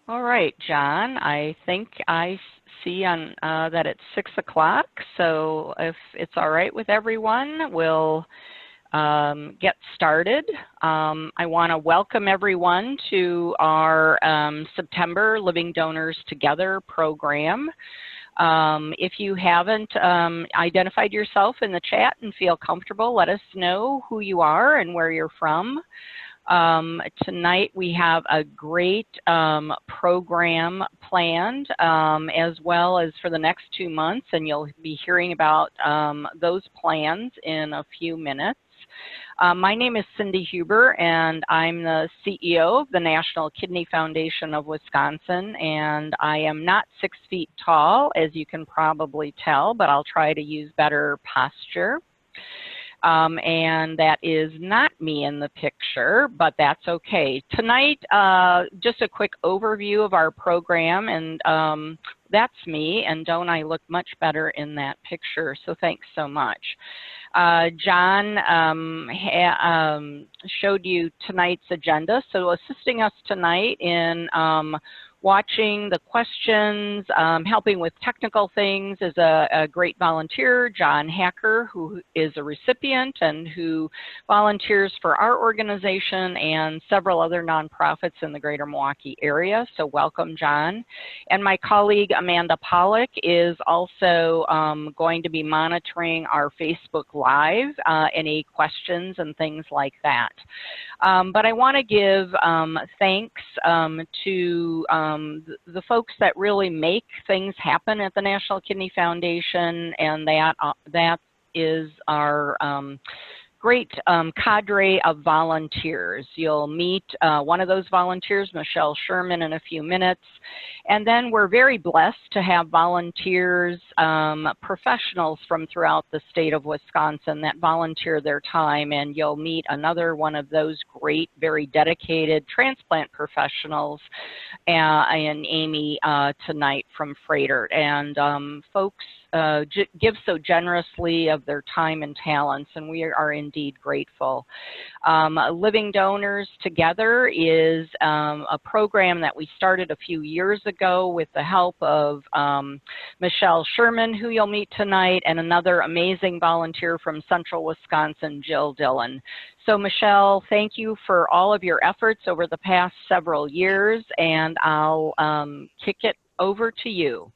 All right, John, I think I see on that it's 6 o'clock, so if it's all right with everyone, we'll get started. I want to welcome everyone to our September Living Donors Together program. If you haven't identified yourself in the chat and feel comfortable, let us know who you are and where you're from. Tonight we have a great program planned, as well as for the next 2 months, and you'll be hearing about those plans in a few minutes. My name is Cindy Huber, and I'm the CEO of the National Kidney Foundation of Wisconsin, and I am not 6 feet tall, as you can probably tell, but I'll try to use better posture. And that is not me in the picture, but that's okay. Tonight, just a quick overview of our program, and that's me, and don't I look much better in that picture, so thanks so much. John showed you tonight's agenda, so assisting us tonight in watching the questions, helping with technical things is a great volunteer, John Hacker, who is a recipient and who volunteers for our organization and several other nonprofits in the greater Milwaukee area. So welcome, John. And my colleague, Amanda Pollock, is also going to be monitoring our Facebook Live, any questions and things like that. But I want to give thanks to the folks that really make things happen at the National Kidney Foundation, and that is our great cadre of volunteers. You'll meet one of those volunteers, Michelle Sherman, in a few minutes. And then we're very blessed to have volunteers, professionals from throughout the state of Wisconsin that volunteer their time. And you'll meet another one of those great, very dedicated transplant professionals, and Amy tonight from Froedtert. And folks give so generously of their time and talents, and we are indeed grateful. Living Donors Together is a program that we started a few years ago with the help of Michelle Sherman, who you'll meet tonight, and another amazing volunteer from Central Wisconsin, Jill Dillon. So Michelle, thank you for all of your efforts over the past several years, and I'll kick it over to you.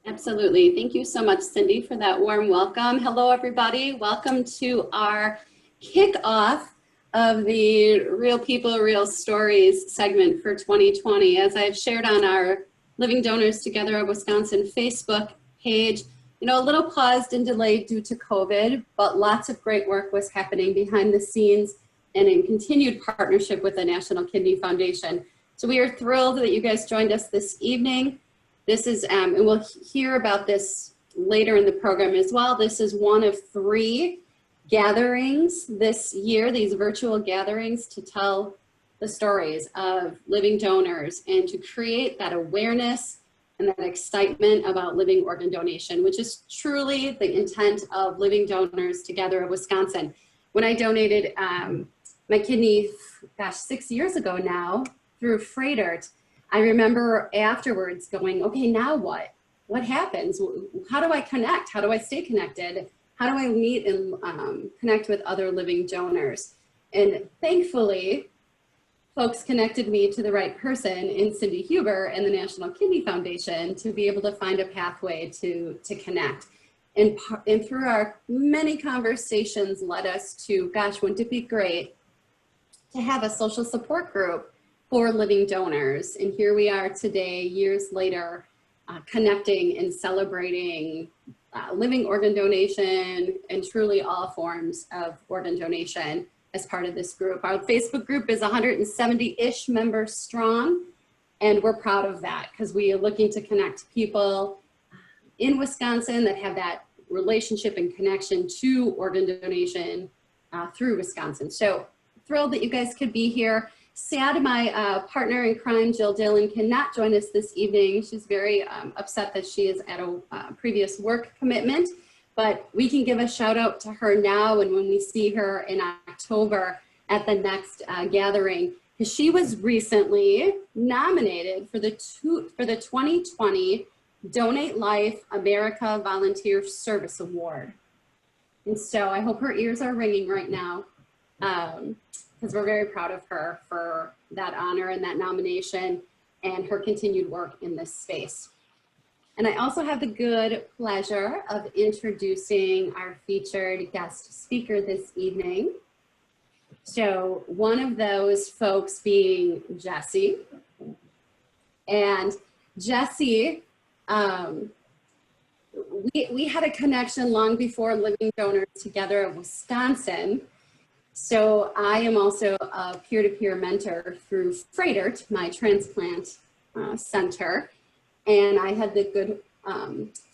Absolutely. Thank you so much, Cindy, for that warm welcome. Hello, everybody. Welcome to our kickoff of the Real People, Real Stories segment for 2020. As I've shared on our Living Donors Together of Wisconsin Facebook page, you know, a little paused and delayed due to COVID, but lots of great work was happening behind the scenes and in continued partnership with the National Kidney Foundation. So we are thrilled that you guys joined us this evening. This is, and we'll hear about this later in the program as well. This is one of 3 gatherings this year, these virtual gatherings to tell the stories of living donors and to create that awareness and that excitement about living organ donation, which is truly the intent of Living Donors Together of Wisconsin. When I donated my kidney, gosh, 6 years ago now through Froedtert, I remember afterwards going, okay, now what? What happens? How do I connect? How do I stay connected? How do I meet and connect with other living donors? And thankfully, folks connected me to the right person in Cindy Huber and the National Kidney Foundation to be able to find a pathway to connect. And through our many conversations led us to, gosh, wouldn't it be great to have a social support group for living donors? And here we are today, years later, connecting and celebrating living organ donation and truly all forms of organ donation as part of this group. Our Facebook group is 170-ish members strong, and we're proud of that because we are looking to connect people in Wisconsin that have that relationship and connection to organ donation through Wisconsin. So thrilled that you guys could be here. Sad my partner in crime, Jill Dillon, cannot join us this evening. She's very upset that she is at a previous work commitment, but we can give a shout out to her now, and when we see her in October at the next gathering, because she was recently nominated for the 2020 Donate Life America Volunteer Service Award. And so I hope her ears are ringing right now, because we're very proud of her for that honor and that nomination and her continued work in this space. And I also have the good pleasure of introducing our featured guest speaker this evening. So one of those folks being Jessi. And Jessi, we had a connection long before Living Donors Together of Wisconsin. So I am also a peer-to-peer mentor through Froedtert, my transplant center. And I had the good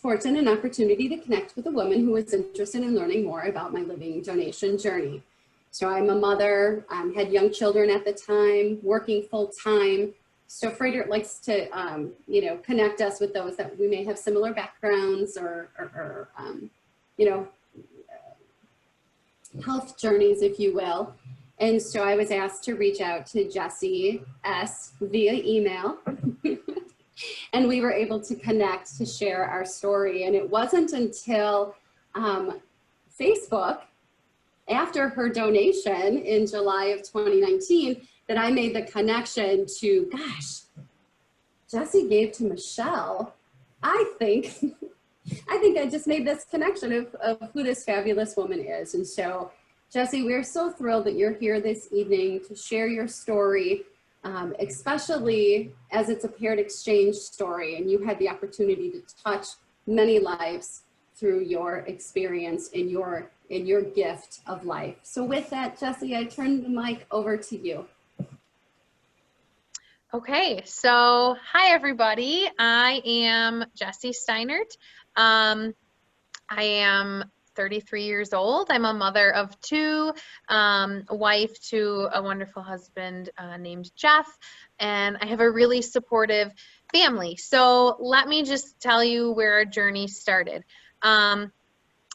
fortune and opportunity to connect with a woman who was interested in learning more about my living donation journey. So I'm a mother, had young children at the time, working full time. So Froedtert likes to, you know, connect us with those that we may have similar backgrounds or you know, health journeys, if you will. And so I was asked to reach out to Jessi S. via email. And we were able to connect to share our story. And it wasn't until Facebook, after her donation in July of 2019, that I made the connection to, gosh, Jessi gave to Michelle. I think I just made this connection of who this fabulous woman is. And so, Jessi, we're so thrilled that you're here this evening to share your story, especially as it's a paired exchange story, and you had the opportunity to touch many lives through your experience in your gift of life. So with that, Jessi, I turn the mic over to you. Okay, so hi everybody. I am Jessi Steinert. I am 33 years old. I'm a mother of two, a wife to a wonderful husband named Jeff, and I have a really supportive family. So let me just tell you where our journey started.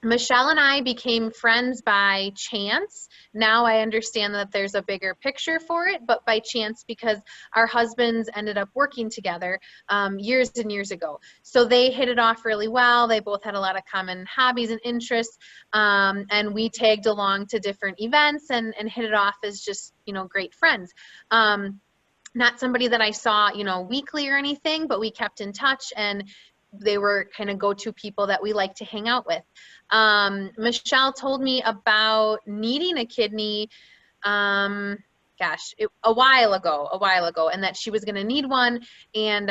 Michelle and I became friends by chance. Now I understand that there's a bigger picture for it, but by chance because our husbands ended up working together years and years ago. So they hit it off really well. They both had a lot of common hobbies and interests, and we tagged along to different events and hit it off as just, you know, great friends. Not somebody that I saw, you know, weekly or anything, but we kept in touch, and they were kind of go-to people that we like to hang out with. Michelle told me about needing a kidney, a while ago, and that she was going to need one. And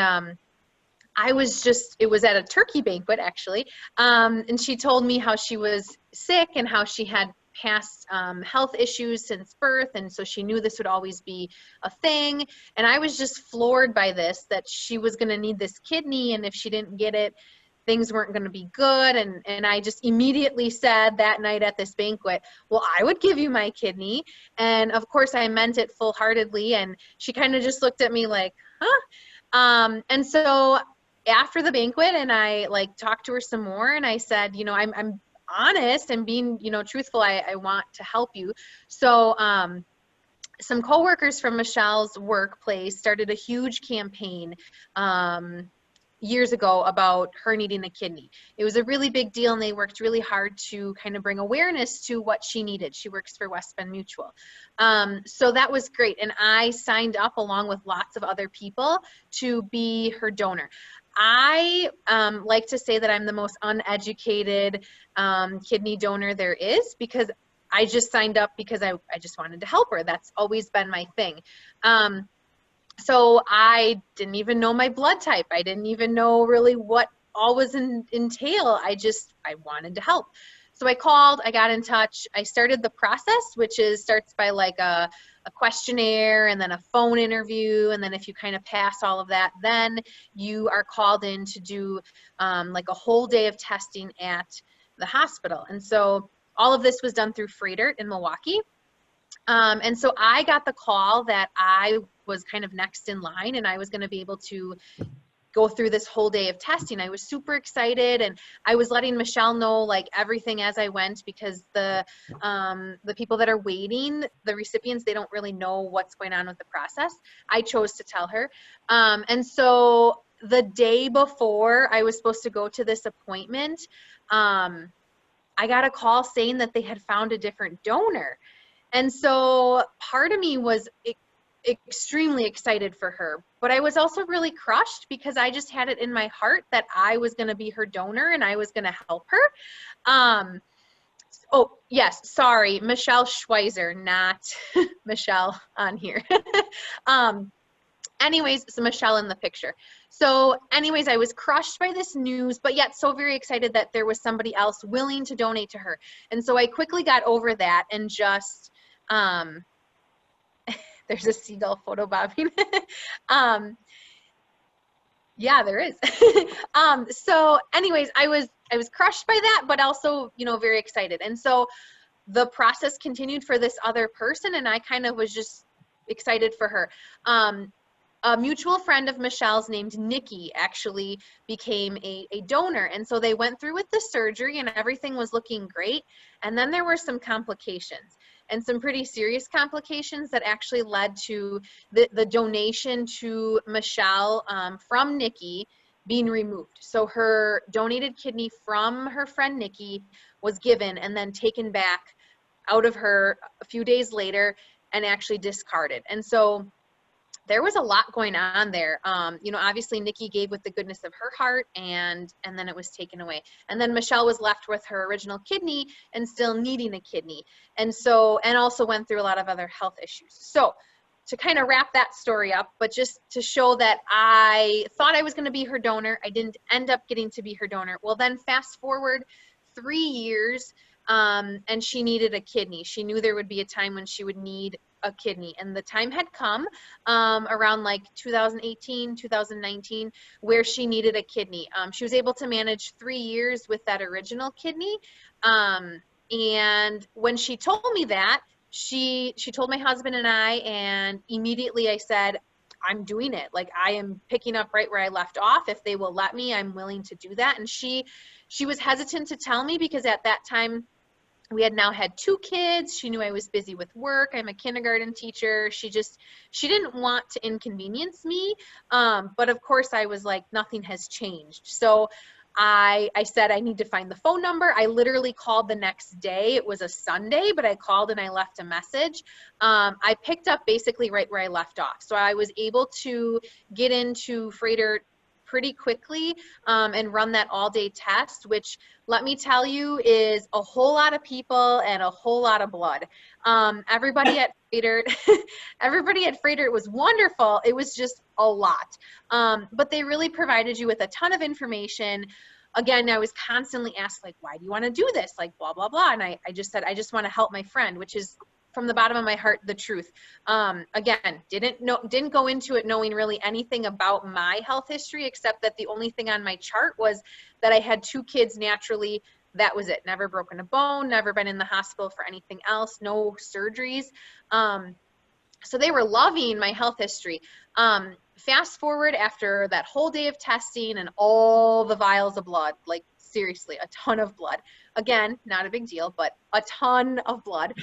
I was just, it was at a turkey banquet actually. And she told me how she was sick and how she had past health issues since birth, and so she knew this would always be a thing. And I was just floored by this, that she was going to need this kidney, and if she didn't get it, things weren't going to be good. And I just immediately said that night at this banquet, well, I would give you my kidney. And of course I meant it full-heartedly, and she kind of just looked at me like, huh? And so after the banquet, and I like talked to her some more, and I said, you know, I'm honest and being, you know, truthful. I want to help you. So some coworkers from Michelle's workplace started a huge campaign years ago about her needing a kidney. It was a really big deal, and they worked really hard to kind of bring awareness to what she needed. She works for West Bend Mutual. So that was great. And I signed up along with lots of other people to be her donor. I like to say that I'm the most uneducated kidney donor there is, because I just signed up because I just wanted to help her. That's always been my thing. So I didn't even know my blood type. I didn't even know really what all was entail. I wanted to help. So I called, I got in touch, I started the process, which starts by like a questionnaire and then a phone interview. And then if you kind of pass all of that, then you are called in to do like a whole day of testing at the hospital. And so all of this was done through Froedtert in Milwaukee. And so I got the call that I was kind of next in line, and I was going to be able to go through this whole day of testing. I was super excited, and I was letting Michelle know like everything as I went, because the people that are waiting, the recipients, they don't really know what's going on with the process. I chose to tell her. And so the day before I was supposed to go to this appointment, I got a call saying that they had found a different donor. And so part of me was extremely excited for her, but I was also really crushed because I just had it in my heart that I was going to be her donor and I was going to help her. Oh yes, sorry, Michelle Schweizer, not Michelle on here. Anyways, so Michelle in the picture. So anyways, I was crushed by this news, but yet so very excited that there was somebody else willing to donate to her. And so I quickly got over that and just, there's a seagull photobobbing. Yeah, there is. So anyways, I was crushed by that, but also, you know, very excited. And so the process continued for this other person, and I kind of was just excited for her. A mutual friend of Michelle's named Nikki actually became a donor. And so they went through with the surgery and everything was looking great. And then there were some complications, and some pretty serious complications that actually led to the donation to Michelle from Nikki being removed. So her donated kidney from her friend Nikki was given and then taken back out of her a few days later and actually discarded. And so there was a lot going on there. You know, obviously Nikki gave with the goodness of her heart, and then it was taken away. And then Michelle was left with her original kidney and still needing a kidney. And so, and also went through a lot of other health issues. So to kind of wrap that story up, but just to show that I thought I was going to be her donor, I didn't end up getting to be her donor. Well, then fast forward 3 years, and she needed a kidney. She knew there would be a time when she would need a kidney, and the time had come around like 2018, 2019, where she needed a kidney. She was able to manage 3 years with that original kidney. And when she told me that, she told my husband and I, and immediately I said, I'm doing it. Like, I am picking up right where I left off. If they will let me, I'm willing to do that. And she was hesitant to tell me because at that time we had now had 2 kids. She knew I was busy with work. I'm a kindergarten teacher. She didn't want to inconvenience me. But of course I was like, nothing has changed. So I said, I need to find the phone number. I literally called the next day. It was a Sunday, but I called and I left a message. I picked up basically right where I left off. So I was able to get into Froedtert pretty quickly and run that all-day test, which, let me tell you, is a whole lot of people and a whole lot of blood. Everybody at Froedtert was wonderful. It was just a lot. But they really provided you with a ton of information. Again, I was constantly asked, like, why do you want to do this? Like, blah, blah, blah. And I just said, I just want to help my friend, which is, from the bottom of my heart, the truth. Again, didn't go into it knowing really anything about my health history, except that the only thing on my chart was that I had 2 kids naturally. That was it. Never broken a bone, never been in the hospital for anything else, no surgeries. So they were loving my health history. Fast forward after that whole day of testing and all the vials of blood, like seriously, a ton of blood. Again, not a big deal, but a ton of blood.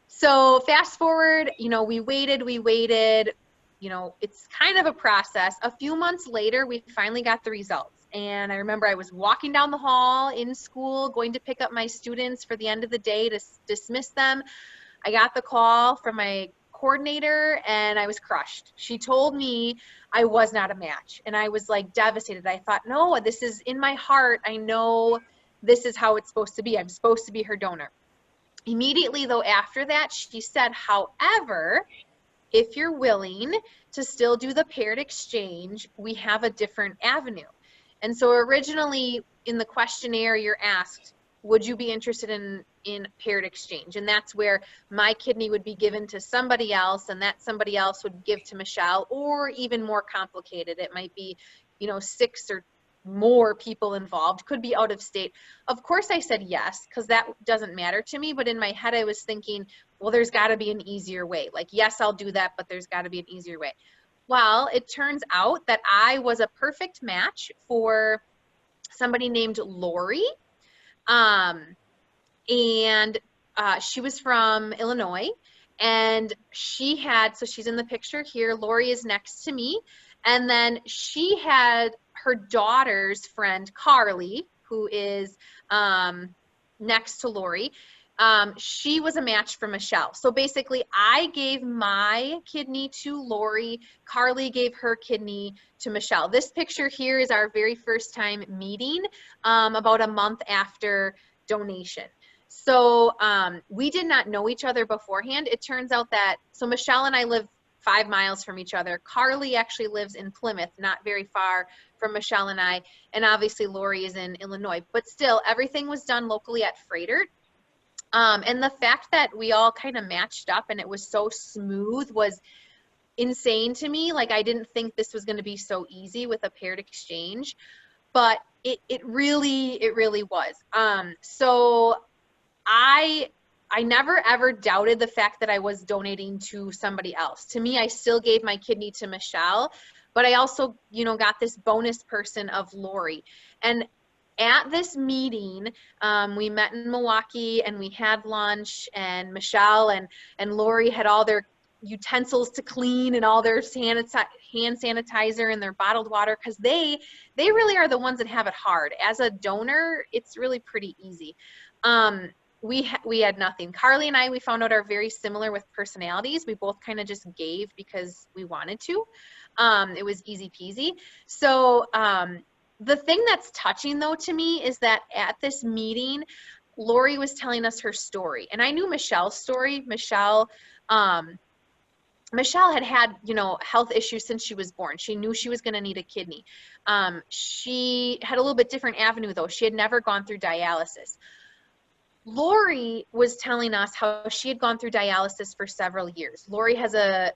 So fast forward, you know, we waited, you know, it's kind of a process. A few months later, we finally got the results. And I remember I was walking down the hall in school, going to pick up my students for the end of the day to dismiss them. I got the call from my coordinator and I was crushed. She told me I was not a match, and I was like devastated. I thought, no, this is in my heart. I know this is how it's supposed to be. I'm supposed to be her donor. Immediately though, after that, she said, however, if you're willing to still do the paired exchange, we have a different avenue. And so originally in the questionnaire, you're asked, would you be interested in paired exchange? And that's where my kidney would be given to somebody else, and that somebody else would give to Michelle, or even more complicated. It might be, you know, 6 or more people involved, could be out of state. Of course I said yes, because that doesn't matter to me. But in my head, I was thinking, well, there's got to be an easier way. Like, yes, I'll do that, but there's got to be an easier way. Well, it turns out that I was a perfect match for somebody named Lori. And she was from Illinois, and so she's in the picture here. Lori is next to me. And then she had her daughter's friend, Carly, who is next to Lori. She was a match for Michelle. So basically, I gave my kidney to Lori. Carly gave her kidney to Michelle. This picture here is our very first time meeting, about a month after donation. So we did not know each other beforehand. It turns out that, so Michelle and I live 5 miles from each other. Carly actually lives in Plymouth, not very far from Michelle and I. And obviously Lori is in Illinois, but still everything was done locally at Froedtert. And the fact that we all kind of matched up and it was so smooth was insane to me. Like, I didn't think this was going to be so easy with a paired exchange, but it really was. So I never ever doubted the fact that I was donating to somebody else. To me, I still gave my kidney to Michelle, but I also, you know, got this bonus person of Lori. And at this meeting, we met in Milwaukee and we had lunch, and Michelle and Lori had all their utensils to clean and all their hand sanitizer and their bottled water, because they really are the ones that have it hard. As a donor, it's really pretty easy. We had nothing. Carly and I, we found out, are very similar with personalities. We both kind of just gave because we wanted to. It was easy peasy. So the thing that's touching though to me is that at this meeting, Lori was telling us her story, and I knew Michelle's story. Michelle had, you know, health issues since she was born. She knew she was going to need a kidney. She had a little bit different avenue though. She had never gone through dialysis. Lori was telling us how she had gone through dialysis for several years. Lori has a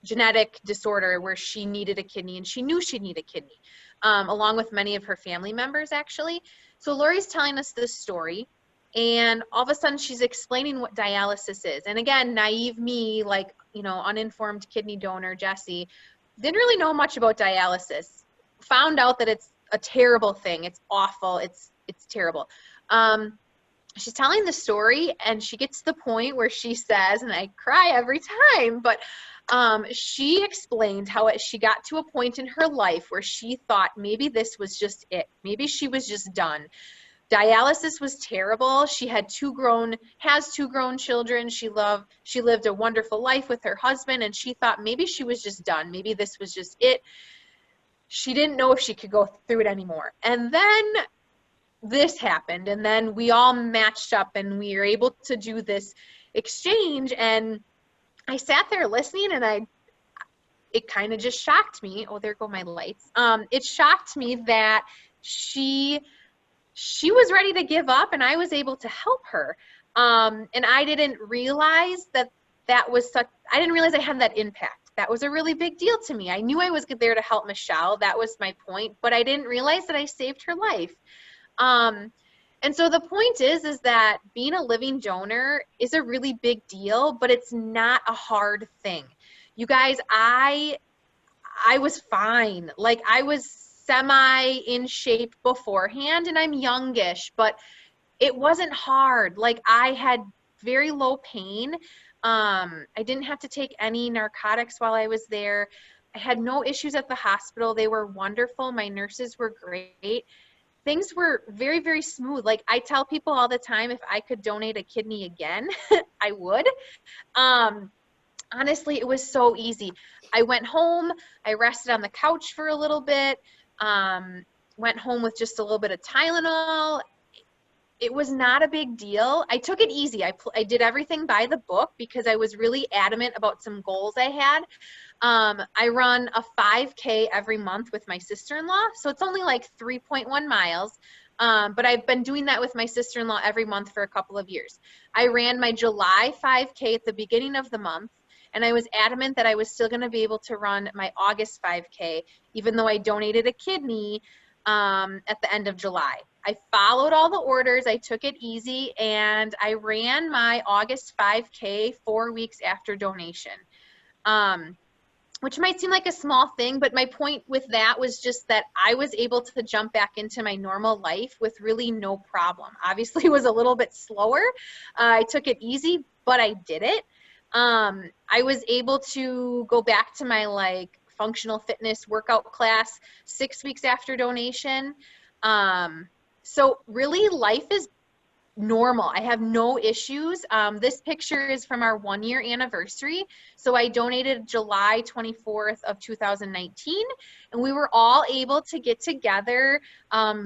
genetic disorder where she needed a kidney, and she knew she'd need a kidney, along with many of her family members, actually. So Lori's telling us this story, and all of a sudden she's explaining what dialysis is. And again, naive me, like, you know, uninformed kidney donor Jessi, didn't really know much about dialysis. Found out that it's a terrible thing. It's awful. It's terrible. She's telling the story, and she gets to the point where she says, and I cry every time, but she explained how she got to a point in her life where she thought maybe this was just it. Maybe she was just done. Dialysis was terrible. She has two grown children. She lived a wonderful life with her husband, and she thought maybe she was just done. Maybe this was just it. She didn't know if she could go through it anymore. And then this happened, and then we all matched up, and we were able to do this exchange. And I sat there listening, and it kind of just shocked me. Oh, there go my lights. It shocked me that she was ready to give up, and I was able to help her. And I didn't realize I didn't realize I had that impact. That was a really big deal to me. I knew I was there to help Michelle. That was my point, but I didn't realize that I saved her life. And so the point is that being a living donor is a really big deal, but it's not a hard thing. You guys, I was fine. Like, I was semi in shape beforehand, and I'm youngish, but it wasn't hard. Like, I had very low pain. I didn't have to take any narcotics while I was there. I had no issues at the hospital. They were wonderful. My nurses were great. Things were very, very smooth. Like, I tell people all the time, if I could donate a kidney again, I would. Honestly, it was so easy. I went home, I rested on the couch for a little bit, went home with just a little bit of Tylenol. It was not a big deal. I took it easy. I did everything by the book because I was really adamant about some goals I had. I run a 5K every month with my sister-in-law, so it's only like 3.1 miles. But I've been doing that with my sister-in-law every month for a couple of years. I ran my July 5K at the beginning of the month, and I was adamant that I was still going to be able to run my August 5K, even though I donated a kidney at the end of July. I followed all the orders, I took it easy, and I ran my August 5K 4 weeks after donation. which might seem like a small thing, but my point with that was just that I was able to jump back into my normal life with really no problem. Obviously, it was a little bit slower. I took it easy, but I did it. I was able to go back to my like functional fitness workout class 6 weeks after donation. So really life is normal. I have no issues. This picture is from our 1-year anniversary. So I donated July 24th of 2019, and we were all able to get together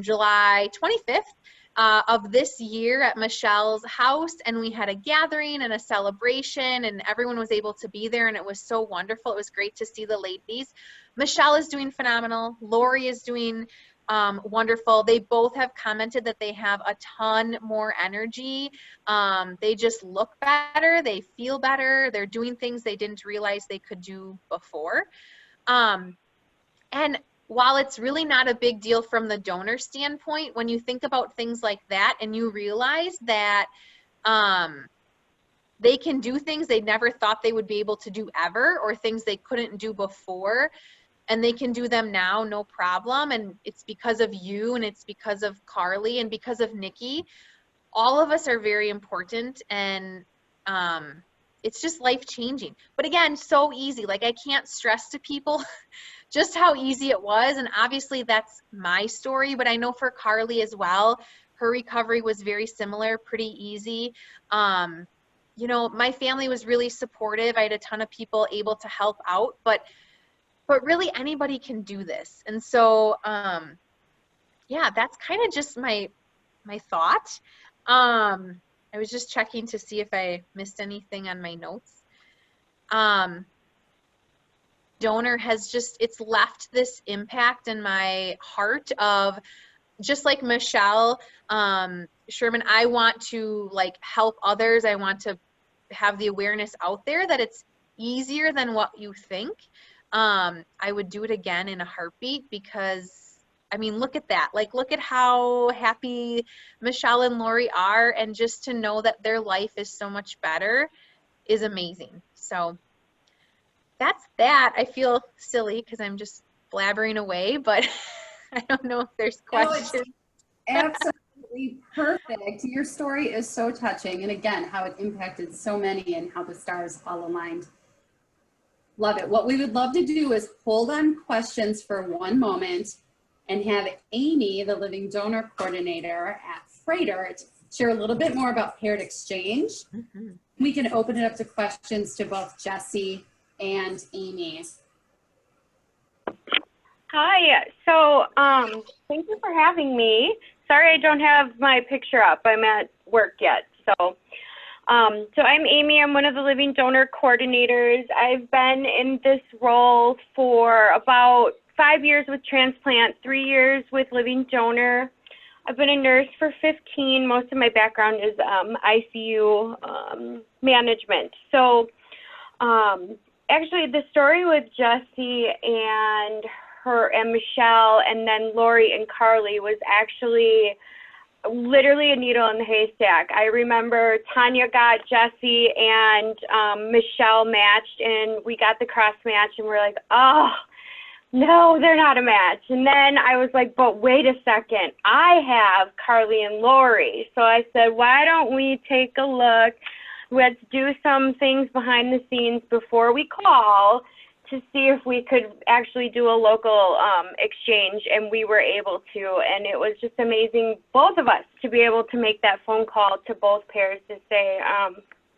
July 25th of this year at Michelle's house, and we had a gathering and a celebration, and everyone was able to be there, and it was so wonderful. It was great to see the ladies. Michelle is doing phenomenal. Lori is doing wonderful. They both have commented that they have a ton more energy. They just look better. They feel better. They're doing things they didn't realize they could do before. And while it's really not a big deal from the donor standpoint, when you think about things like that and you realize that they can do things they never thought they would be able to do ever, or things they couldn't do before, and they can do them now, no problem. And it's because of you, and it's because of Carly, and because of Nikki. All of us are very important, and it's just life changing. But again, so easy. Like, I can't stress to people just how easy it was. And obviously that's my story, but I know for Carly as well, her recovery was very similar, pretty easy. You know, my family was really supportive. I had a ton of people able to help out, but really anybody can do this. And so, yeah, that's kind of just my thought. I was just checking to see if I missed anything on my notes. Donor has just, it's left this impact in my heart of, just like Michelle, Sherman, I want to like help others. I want to have the awareness out there that it's easier than what you think. I would do it again in a heartbeat, because I mean, look at that. Like, look at how happy Michelle and Lori are, and just to know that their life is so much better is amazing. So that's that. I feel silly because I'm just blabbering away, but I don't know if there's questions. No, absolutely perfect. Your story is so touching, and again, how it impacted so many and how the stars all aligned. Love it. What we would love to do is hold on questions for one moment and have Amy, the Living Donor Coordinator at Froedtert, share a little bit more about paired exchange. Mm-hmm. We can open it up to questions to both Jessi and Amy. Hi, so thank you for having me. Sorry I don't have my picture up. I'm at work yet. So I'm Amy. I'm one of the Living Donor Coordinators. I've been in this role for about 5 years with transplant, 3 years with Living Donor. I've been a nurse for 15. Most of my background is ICU management. So actually the story with Jessi and Michelle, and then Lori and Carly, was actually literally a needle in the haystack. I remember Tanya got Jessi and Michelle matched, and we got the cross match, and we're like, oh, no, they're not a match. And then I was like, but wait a second, I have Carly and Lori. So I said, why don't we take a look? Let's do some things behind the scenes before we call, to see if we could actually do a local exchange, and we were able to, and it was just amazing, both of us, to be able to make that phone call to both pairs to say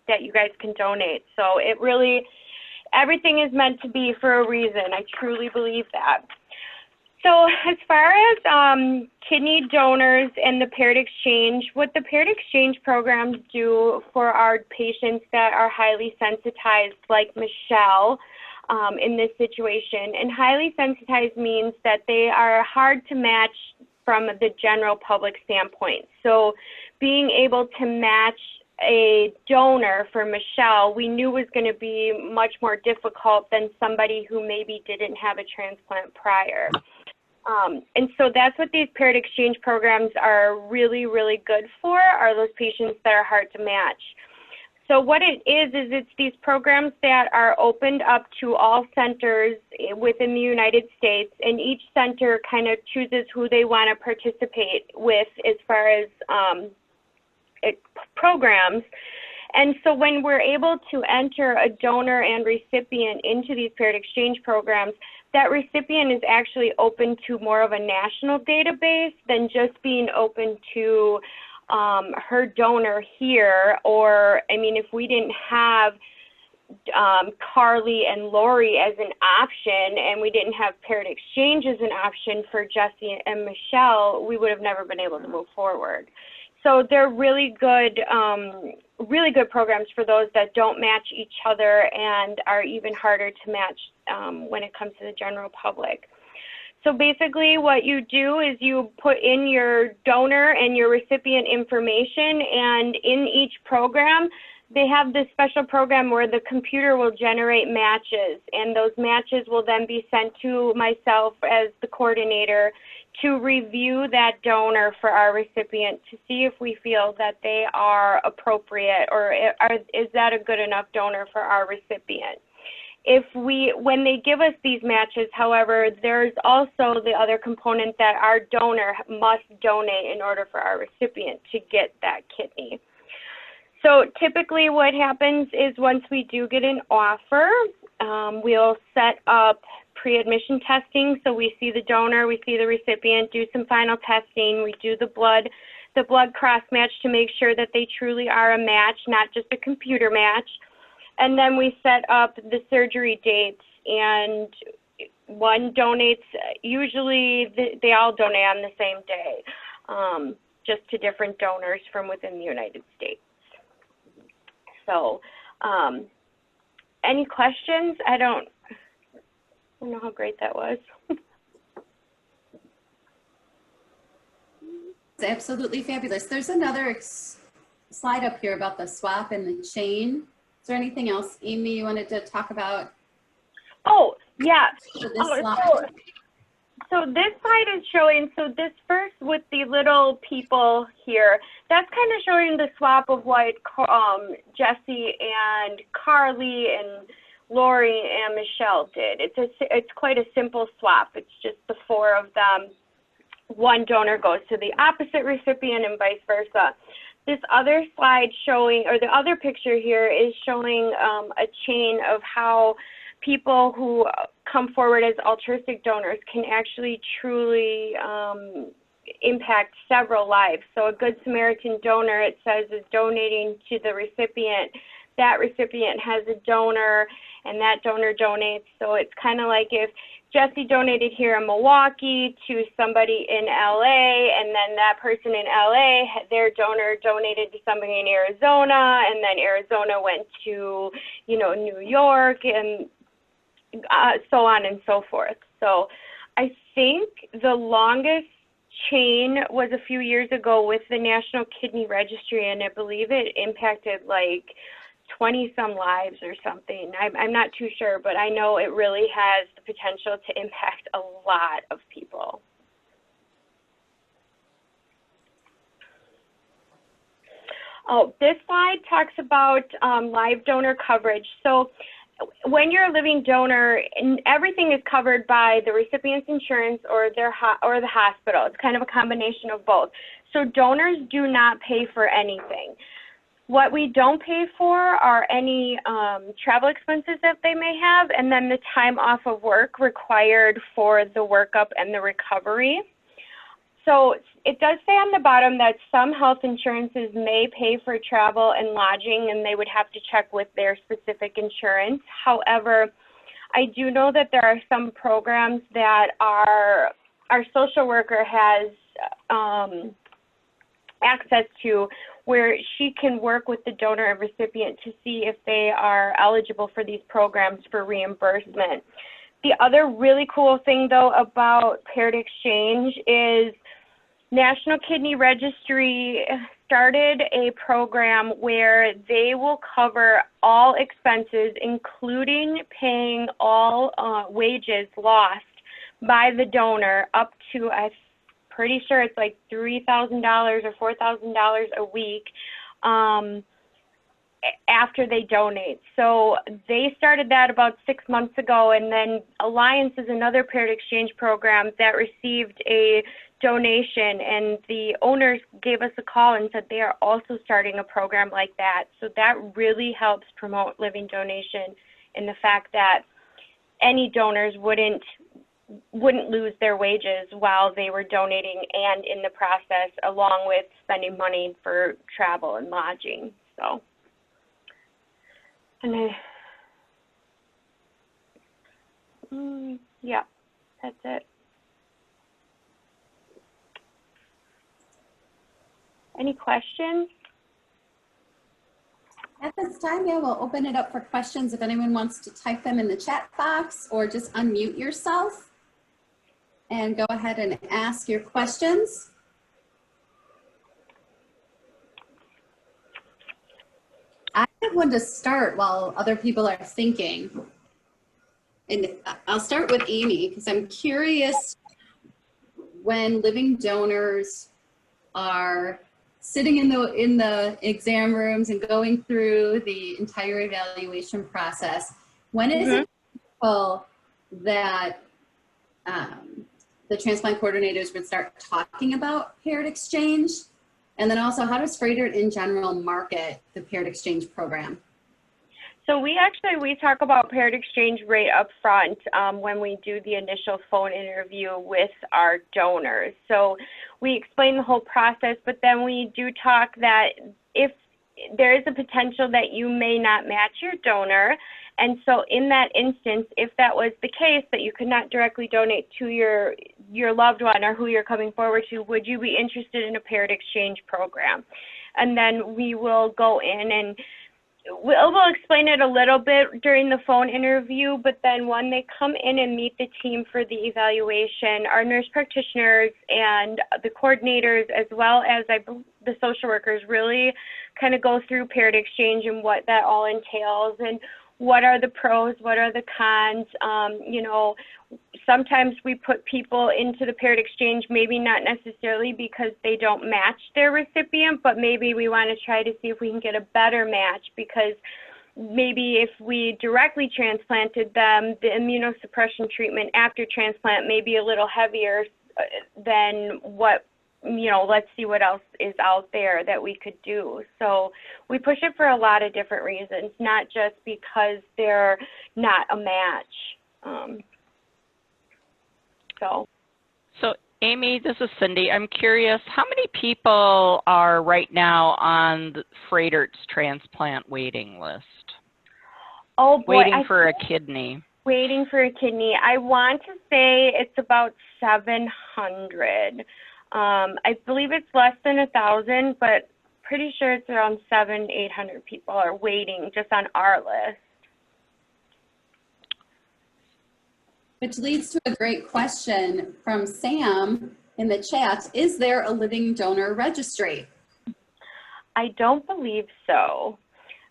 that you guys can donate. So it really, everything is meant to be for a reason. I truly believe that. So as far as kidney donors and the paired exchange, what the paired exchange programs do for our patients that are highly sensitized, like Michelle, in this situation. And highly sensitized means that they are hard to match from the general public standpoint. So being able to match a donor for Michelle, we knew was going to be much more difficult than somebody who maybe didn't have a transplant prior. And so that's what these paired exchange programs are really, really good for, are those patients that are hard to match. So what it is it's these programs that are opened up to all centers within the United States, and each center kind of chooses who they want to participate with as far as programs. And so when we're able to enter a donor and recipient into these paired exchange programs, that recipient is actually open to more of a national database than just being open to her donor here. Or, I mean, if we didn't have Carly and Lori as an option, and we didn't have paired exchange as an option for Jessi and Michelle, we would have never been able to move forward. So they're really good programs for those that don't match each other and are even harder to match when it comes to the general public. So basically what you do is you put in your donor and your recipient information, and in each program, they have this special program where the computer will generate matches, and those matches will then be sent to myself as the coordinator to review that donor for our recipient to see if we feel that they are appropriate, or is that a good enough donor for our recipient. When they give us these matches, however, there's also the other component that our donor must donate in order for our recipient to get that kidney. So typically what happens is once we do get an offer, we'll set up pre-admission testing. So we see the donor, we see the recipient, do some final testing, we do the blood cross-match to make sure that they truly are a match, not just a computer match. And then we set up the surgery dates, and one donates, usually they all donate on the same day, just to different donors from within the United States. So any questions? I don't know how great that was. It's absolutely fabulous. There's another slide up here about the swap and the chain. Is there anything else, Amy, you wanted to talk about? Oh, yeah. So this slide is showing, so this first with the little people here, that's kind of showing the swap of what Jessi and Carly and Lori and Michelle did. It's quite a simple swap. It's just the four of them. One donor goes to the opposite recipient and vice versa. This other slide showing, or the other picture here is showing a chain of how people who come forward as altruistic donors can actually truly impact several lives. So a Good Samaritan donor, it says, is donating to the recipient. That recipient has a donor, and that donor donates. So it's kind of like if Jessi donated here in Milwaukee to somebody in LA, and then that person in LA, their donor donated to somebody in Arizona, and then Arizona went to, New York, and so on and so forth. So I think the longest chain was a few years ago with the National Kidney Registry, and I believe it impacted like 20-some lives or something. I'm not too sure, but I know it really has the potential to impact a lot of people. Oh, this slide talks about live donor coverage. So when you're a living donor, everything is covered by the recipient's insurance or the hospital. It's kind of a combination of both. So donors do not pay for anything. What we don't pay for are any travel expenses that they may have, and then the time off of work required for the workup and the recovery. So it does say on the bottom that some health insurances may pay for travel and lodging, and they would have to check with their specific insurance. However, I do know that there are some programs that our social worker has access to, where she can work with the donor and recipient to see if they are eligible for these programs for reimbursement. The other really cool thing, though, about paired exchange is National Kidney Registry started a program where they will cover all expenses, including paying all wages lost by the donor up to, I'm pretty sure it's like $3,000 or $4,000 a week. after they donate. So they started that about 6 months ago, and then Alliance is another paired exchange program that received a donation, and the owners gave us a call and said they are also starting a program like that. So that really helps promote living donation, and the fact that any donors wouldn't lose their wages while they were donating, and in the process, along with spending money for travel and lodging. So, and yeah, that's it. Any questions? At this time, yeah, we'll open it up for questions if anyone wants to type them in the chat box, or just unmute yourself and go ahead and ask your questions. I have one to start while other people are thinking. And I'll start with Amy, because I'm curious, when living donors are sitting in the exam rooms and going through the entire evaluation process, when is it critical that the transplant coordinators would start talking about paired exchange? And then also, how does Froedtert in general market the paired exchange program? So we talk about paired exchange right up front when we do the initial phone interview with our donors. So we explain the whole process, but then we do talk that if there is a potential that you may not match your donor, and so in that instance, if that was the case, that you could not directly donate to your loved one or who you're coming forward to, would you be interested in a paired exchange program? And then we will go in and we'll explain it a little bit during the phone interview, but then when they come in and meet the team for the evaluation, our nurse practitioners and the coordinators, as well as the social workers, really kind of go through paired exchange and what that all entails, and what are the pros, what are the cons. You know, sometimes we put people into the paired exchange, maybe not necessarily because they don't match their recipient, but maybe we want to try to see if we can get a better match, because maybe if we directly transplanted them, the immunosuppression treatment after transplant may be a little heavier than what, you know, let's see what else is out there that we could do. So we push it for a lot of different reasons, not just because they're not a match. So Amy, this is Cindy. I'm curious, how many people are right now on Froedtert's transplant waiting list? Oh boy, waiting for a kidney. Waiting for a kidney. I want to say it's about 700. I believe it's less than 1,000, but pretty sure it's around 700-800 people are waiting just on our list. Which leads to a great question from Sam in the chat. Is there a living donor registry? I don't believe so.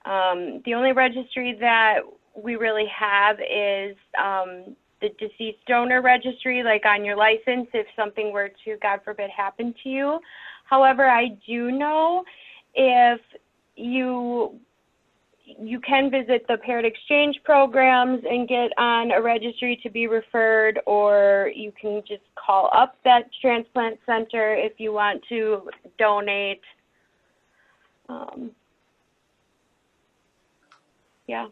The only registry that we really have is the deceased donor registry, like on your license, if something were to, God forbid, happen to you. However, I do know if you can visit the paired exchange programs and get on a registry to be referred, or you can just call up that transplant center if you want to donate. Yeah.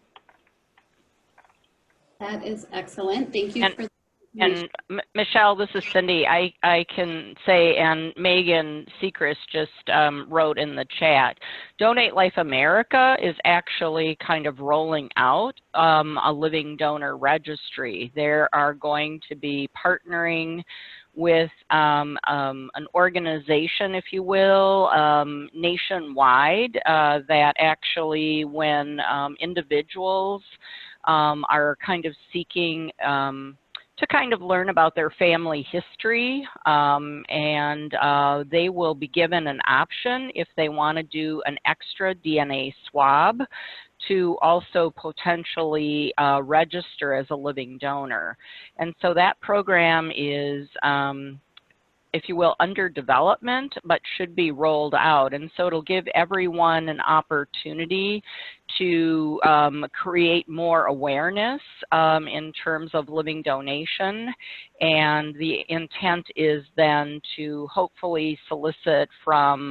That is excellent. Thank you for that. And Michelle, this is Cindy. I can say, and Megan Sechrist just wrote in the chat, Donate Life America is actually kind of rolling out a living donor registry. There are going to be partnering with an organization, if you will, nationwide, that actually, when individuals are kind of seeking to kind of learn about their family history, and they will be given an option if they want to do an extra DNA swab to also potentially register as a living donor. And so that program is if you will, under development, but should be rolled out. And so it'll give everyone an opportunity to create more awareness in terms of living donation. And the intent is then to hopefully solicit from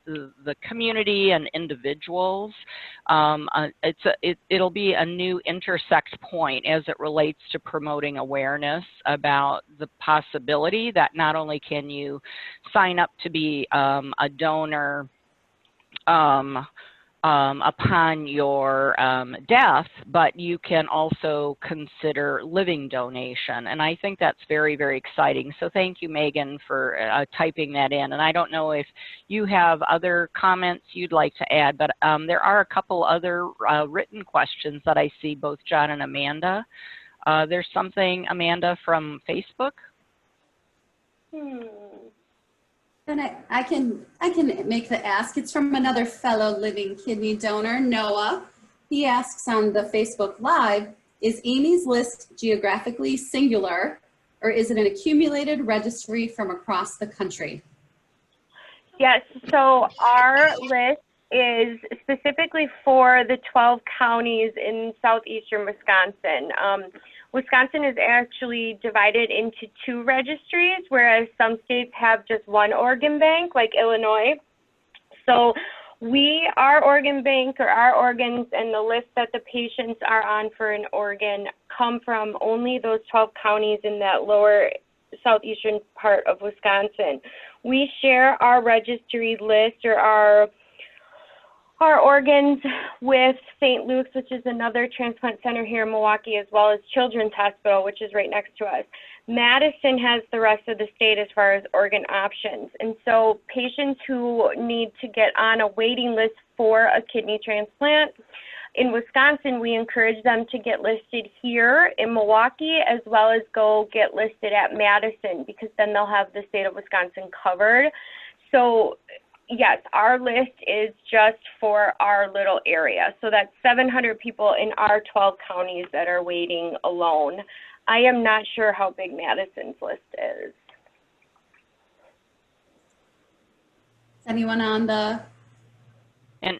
the community and individuals. It'll be a new intersect point as it relates to promoting awareness about the possibility that not only can you sign up to be a donor upon your death, but you can also consider living donation. And I think that's very, very exciting. So thank you, Megan, for typing that in. And I don't know if you have other comments you'd like to add, but there are a couple other written questions that I see, both John and Amanda. There's something, Amanda, from Facebook. And I can make the ask. It's from another fellow living kidney donor, Noah. He asks on the Facebook Live, is Amy's list geographically singular, or is it an accumulated registry from across the country? Yes, so our list is specifically for the 12 counties in southeastern Wisconsin. Wisconsin is actually divided into 2 registries, whereas some states have just one organ bank, like Illinois. So our organ bank, or our organs, and the list that the patients are on for an organ come from only those 12 counties in that lower southeastern part of Wisconsin. We share our registry list, or our organs, with St. Luke's, which is another transplant center here in Milwaukee, as well as Children's Hospital, which is right next to us. Madison has the rest of the state as far as organ options. And so patients who need to get on a waiting list for a kidney transplant, in Wisconsin, we encourage them to get listed here in Milwaukee, as well as go get listed at Madison, because then they'll have the state of Wisconsin covered. So yes, our list is just for our little area. So that's 700 people in our 12 counties that are waiting alone. I am not sure how big Madison's list is. Is anyone on the... And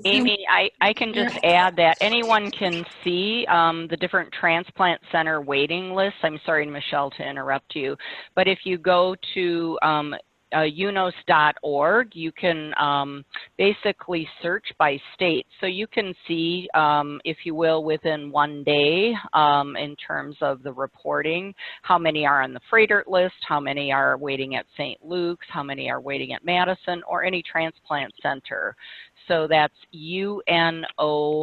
Amy, I can just add that anyone can see the different transplant center waiting lists. I'm sorry, Michelle, to interrupt you, but if you go to unos.org, you can basically search by state. So you can see, if you will, within one day, in terms of the reporting, how many are on the Froedtert list, how many are waiting at St. Luke's, how many are waiting at Madison, or any transplant center. So that's unos.org.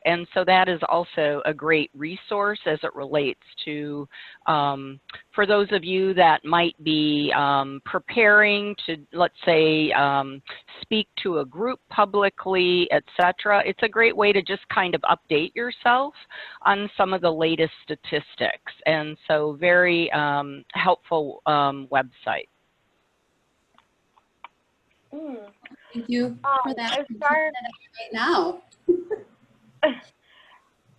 And so that is also a great resource as it relates to, for those of you that might be preparing to, let's say, speak to a group publicly, etc. It's a great way to just kind of update yourself on some of the latest statistics. And so very helpful website. Thank you for that. Right now.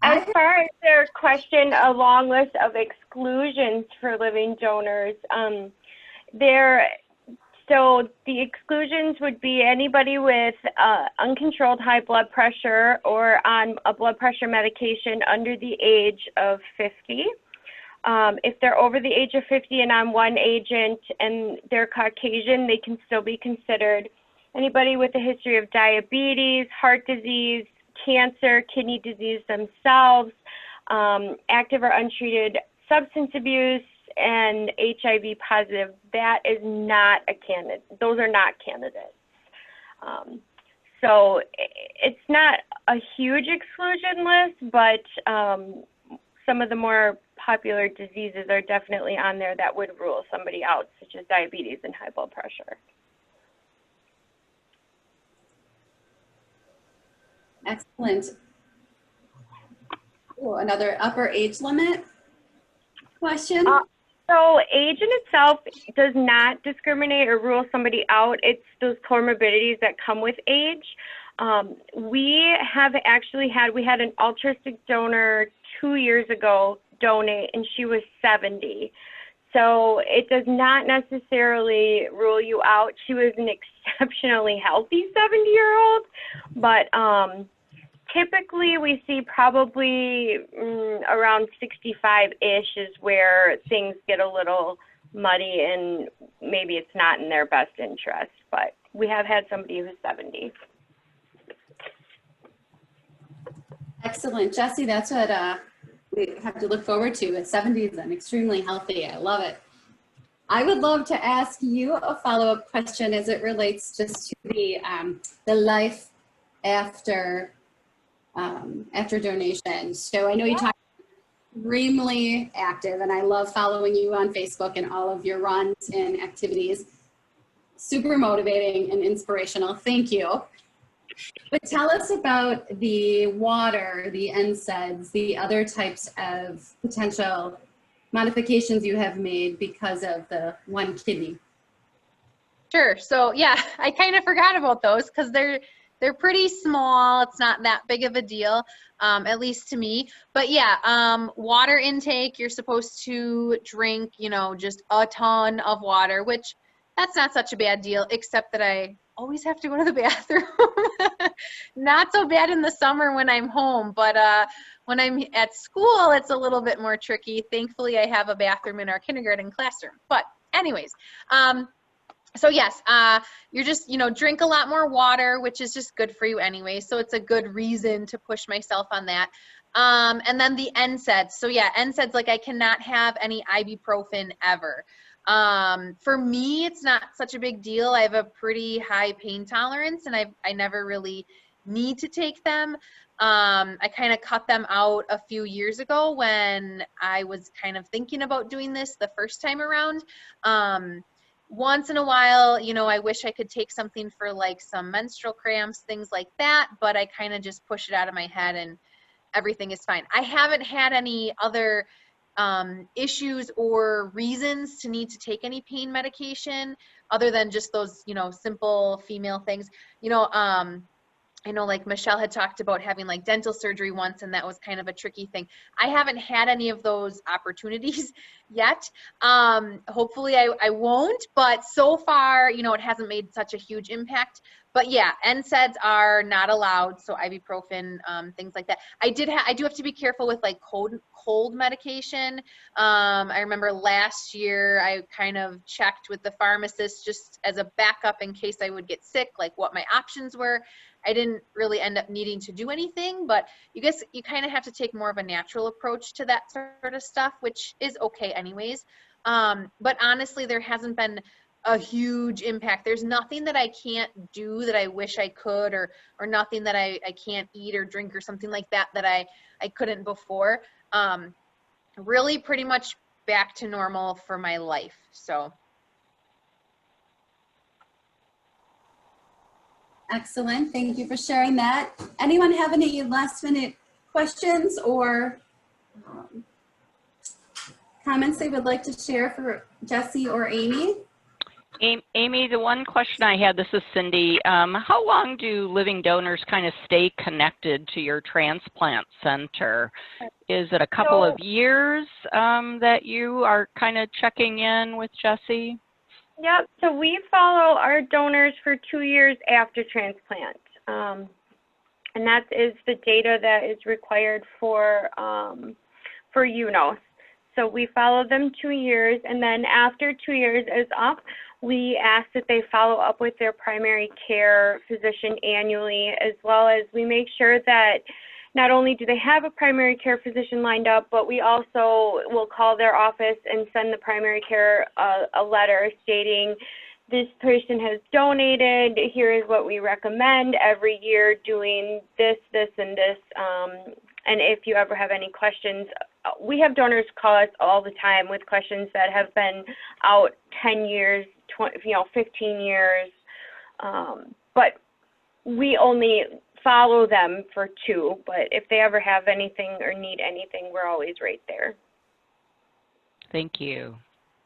As far as their question, a long list of exclusions for living donors, so the exclusions would be anybody with uncontrolled high blood pressure or on a blood pressure medication under the age of 50. If they're over the age of 50 and on one agent and they're Caucasian, they can still be considered. Anybody with a history of diabetes, heart disease, cancer, kidney disease themselves, active or untreated substance abuse, and HIV positive, that is not a candidate. Those are not candidates. So it's not a huge exclusion list, but some of the more popular diseases are definitely on there that would rule somebody out, such as diabetes and high blood pressure. Excellent. Ooh, another upper age limit question. So age in itself does not discriminate or rule somebody out. It's those comorbidities that come with age. We have actually we had an altruistic donor 2 years ago donate, and she was 70. So it does not necessarily rule you out. She was an exceptionally healthy 70-year-old, but typically we see probably around 65-ish is where things get a little muddy and maybe it's not in their best interest, but we have had somebody who's 70. Excellent. Jessi, that's what we have to look forward to at 70s and extremely healthy. I love it. I would love to ask you a follow-up question as it relates just to the life after donation. So I know you talk extremely active, and I love following you on Facebook and all of your runs and activities. Super motivating and inspirational. Thank you. But tell us about the water, the NSAIDs, the other types of potential modifications you have made because of the one kidney. Sure. So yeah, I kind of forgot about those because they're pretty small. It's not that big of a deal, at least to me. But yeah, water intake, you're supposed to drink, you know, just a ton of water, which that's not such a bad deal, except that I always have to go to the bathroom. Not so bad in the summer when I'm home, but when I'm at school, it's a little bit more tricky. Thankfully, I have a bathroom in our kindergarten classroom. But anyways, so yes, you're just, you know, drink a lot more water, which is just good for you anyway. So it's a good reason to push myself on that. And then the NSAIDs. So yeah, NSAIDs, like I cannot have any ibuprofen ever. For me, it's not such a big deal. I have a pretty high pain tolerance and I never really need to take them. I kind of cut them out a few years ago when I was kind of thinking about doing this the first time around. Once in a while, you know, I wish I could take something for like some menstrual cramps, things like that, but I kind of just push it out of my head and everything is fine. I haven't had any other issues or reasons to need to take any pain medication other than just those, you know, simple female things. You know, I know like Michelle had talked about having like dental surgery once, and that was kind of a tricky thing. I haven't had any of those opportunities yet. Hopefully I won't, but so far, you know, it hasn't made such a huge impact. But yeah, NSAIDs are not allowed, so ibuprofen, things like that. I do have to be careful with like cold medication. I remember last year I kind of checked with the pharmacist just as a backup in case I would get sick, like what my options were. I didn't really end up needing to do anything, but you kind of have to take more of a natural approach to that sort of stuff, which is okay anyways. But honestly, there hasn't been a huge impact. There's nothing that I can't do that I wish I could, or nothing that I can't eat or drink or something like that I couldn't before. Really pretty much back to normal for my life. So. Excellent. Thank you for sharing that. Anyone have any last minute questions or comments they would like to share for Jessi or Amy? Amy, the one question I had, this is Cindy. How long do living donors kind of stay connected to your transplant center? Is it a couple of years that you are kind of checking in with Jessi? Yep, so we follow our donors for 2 years after transplant. And that is the data that is required for UNOS. So we follow them 2 years, and then after 2 years is up, we ask that they follow up with their primary care physician annually, as well as we make sure that not only do they have a primary care physician lined up, but we also will call their office and send the primary care a letter stating this person has donated, here is what we recommend every year doing this, this, and this. And if you ever have any questions, we have donors call us all the time with questions that have been out 10 years, 15 years. But we only follow them for 2, but if they ever have anything or need anything, we're always right there. Thank you.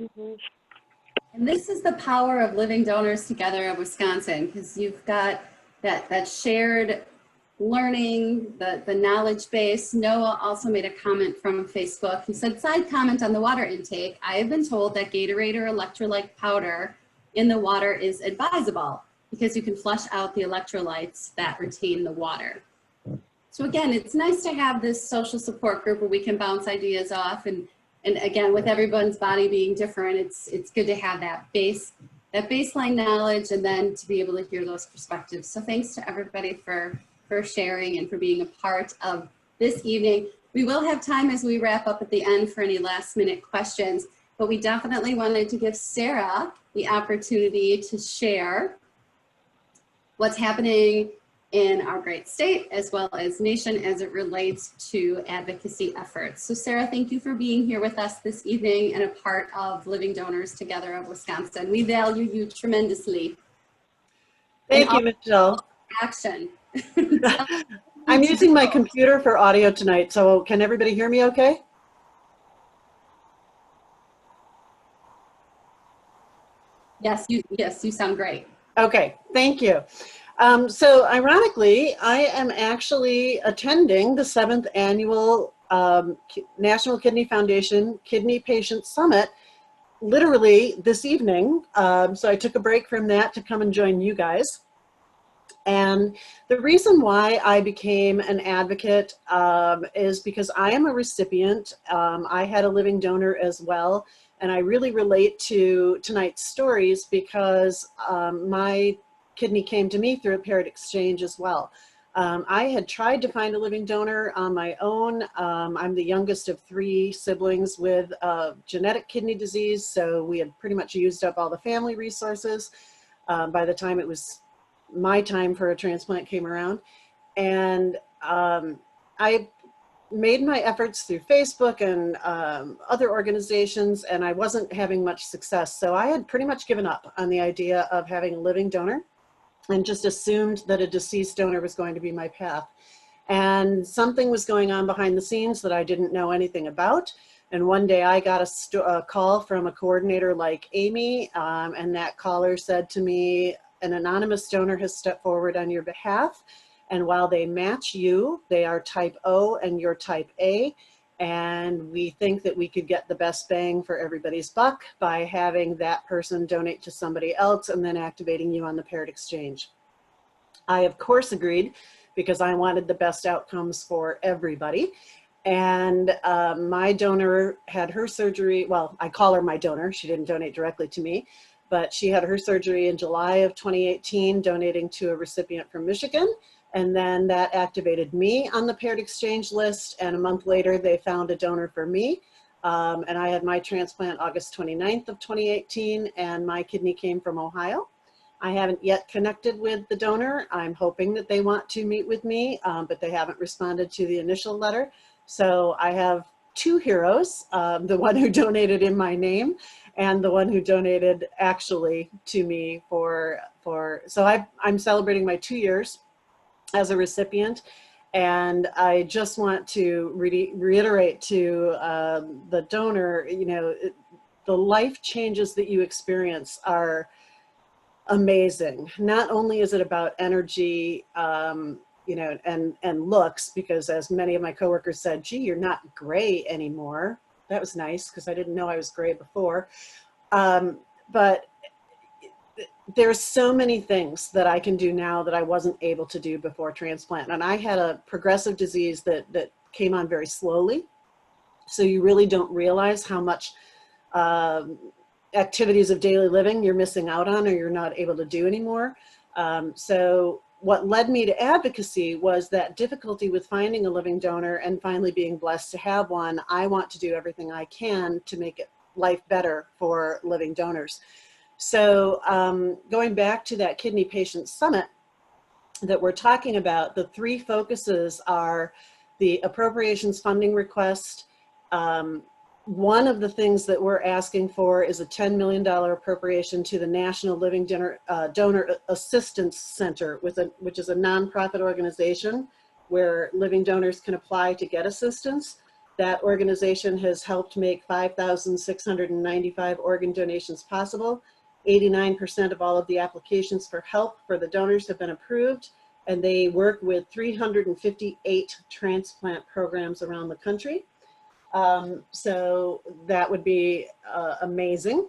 Mm-hmm. And this is the power of living donors together of Wisconsin, because you've got that shared learning, the knowledge base. Noah also made a comment from Facebook. He said, side comment on the water intake. I have been told that Gatorade or electrolyte powder in the water is advisable because you can flush out the electrolytes that retain the water. So again, it's nice to have this social support group where we can bounce ideas off. And again, with everyone's body being different, it's good to have that baseline knowledge and then to be able to hear those perspectives. So thanks to everybody for sharing and for being a part of this evening. We will have time as we wrap up at the end for any last minute questions, but we definitely wanted to give Sarah the opportunity to share what's happening in our great state as well as nation as it relates to advocacy efforts. So Sarah, thank you for being here with us this evening and a part of Living Donors Together of Wisconsin. We value you tremendously. Thank you, Michelle. Action. I'm using my computer for audio tonight, so can everybody hear me okay? Yes, you sound great. Okay, thank you. So ironically, I am actually attending the 7th annual National Kidney Foundation Kidney Patient Summit literally this evening. So I took a break from that to come and join you guys. And the reason why I became an advocate is because I am a recipient. I had a living donor as well. And I really relate to tonight's stories because my kidney came to me through a paired exchange as well. I had tried to find a living donor on my own. I'm the youngest of 3 siblings with genetic kidney disease, so we had pretty much used up all the family resources by the time it was my time for a transplant came around. And I made my efforts through Facebook and other organizations, and I wasn't having much success. So I had pretty much given up on the idea of having a living donor and just assumed that a deceased donor was going to be my path. And something was going on behind the scenes that I didn't know anything about. And one day I got a call from a coordinator like Amy, and that caller said to me, an anonymous donor has stepped forward on your behalf. And while they match you, they are type O and you're type A. And we think that we could get the best bang for everybody's buck by having that person donate to somebody else and then activating you on the paired exchange. I, of course, agreed because I wanted the best outcomes for everybody. And my donor had her surgery. Well, I call her my donor. She didn't donate directly to me, but she had her surgery in July of 2018, donating to a recipient from Michigan. And then that activated me on the paired exchange list. And a month later, they found a donor for me. And I had my transplant August 29th of 2018, and my kidney came from Ohio. I haven't yet connected with the donor. I'm hoping that they want to meet with me, but they haven't responded to the initial letter. So I have 2 heroes, the one who donated in my name and the one who donated actually to me so I'm celebrating my 2 years as a recipient. And I just want to reiterate to the donor, you know, the life changes that you experience are amazing. Not only is it about energy, you know, and looks, because as many of my coworkers said, gee, you're not gray anymore. That was nice because I didn't know I was gray before. But there's so many things that I can do now that I wasn't able to do before transplant. And I had a progressive disease that came on very slowly. So you really don't realize how much activities of daily living you're missing out on or you're not able to do anymore. So what led me to advocacy was that difficulty with finding a living donor and finally being blessed to have one. I want to do everything I can to make life better for living donors. So going back to that Kidney Patient Summit that we're talking about, the 3 focuses are the appropriations funding request. One of the things that we're asking for is a $10 million appropriation to the National Living Donor Assistance Center, which is a nonprofit organization where living donors can apply to get assistance. That organization has helped make 5,695 organ donations possible. 89% of all of the applications for help for the donors have been approved. and they work with 358 transplant programs around the country. So that would be amazing.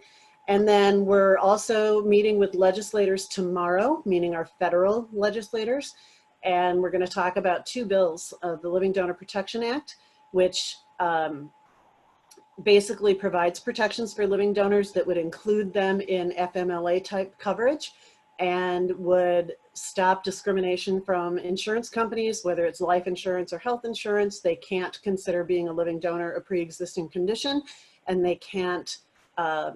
And then we're also meeting with legislators tomorrow, meaning our federal legislators, and we're going to talk about 2 bills of the Living Donor Protection Act, which basically provides protections for living donors that would include them in FMLA type coverage and would stop discrimination from insurance companies, whether it's life insurance or health insurance. They can't consider being a living donor a pre-existing condition, and they can't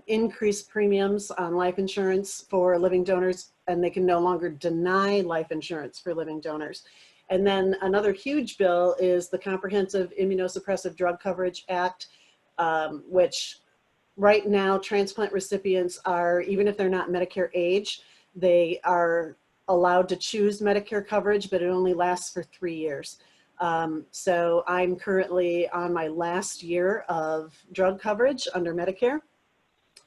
increase premiums on life insurance for living donors, and they can no longer deny life insurance for living donors. And then another huge bill is the Comprehensive Immunosuppressive Drug Coverage Act, which right now transplant recipients are, even if they're not Medicare age, they are allowed to choose Medicare coverage, but it only lasts for 3 years. So I'm currently on my last year of drug coverage under Medicare.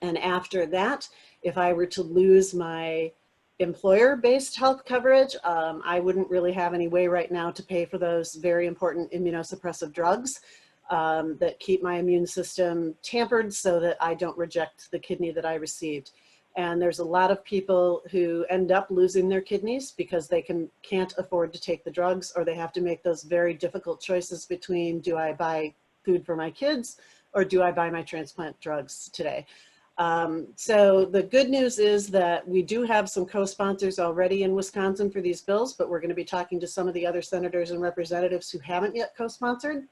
And after that, if I were to lose my employer-based health coverage, I wouldn't really have any way right now to pay for those very important immunosuppressive drugs that keep my immune system tampered so that I don't reject the kidney that I received. And there's a lot of people who end up losing their kidneys because they can't afford to take the drugs, or they have to make those very difficult choices between, do I buy food for my kids or do I buy my transplant drugs today? So the good news is that we do have some co-sponsors already in Wisconsin for these bills, but we're going to be talking to some of the other senators and representatives who haven't yet co-sponsored.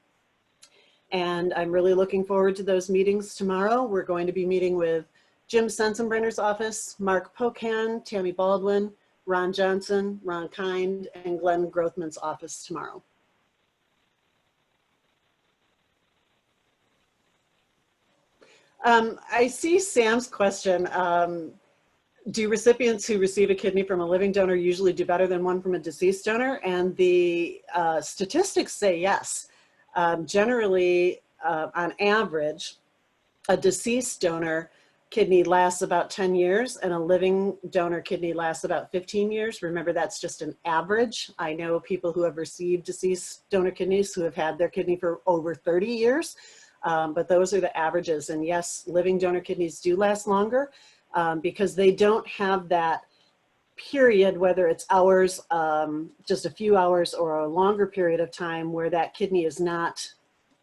And I'm really looking forward to those meetings tomorrow. We're going to be meeting with Jim Sensenbrenner's office, Mark Pocan, Tammy Baldwin, Ron Johnson, Ron Kind, and Glenn Grothman's office tomorrow. I see Sam's question. Do recipients who receive a kidney from a living donor usually do better than one from a deceased donor? And the statistics say yes. Generally, on average, a deceased donor kidney lasts about 10 years and a living donor kidney lasts about 15 years. Remember, that's just an average. I know people who have received deceased donor kidneys who have had their kidney for over 30 years, but those are the averages. And yes, living donor kidneys do last longer because they don't have that period, whether it's hours, just a few hours, or a longer period of time where that kidney is not,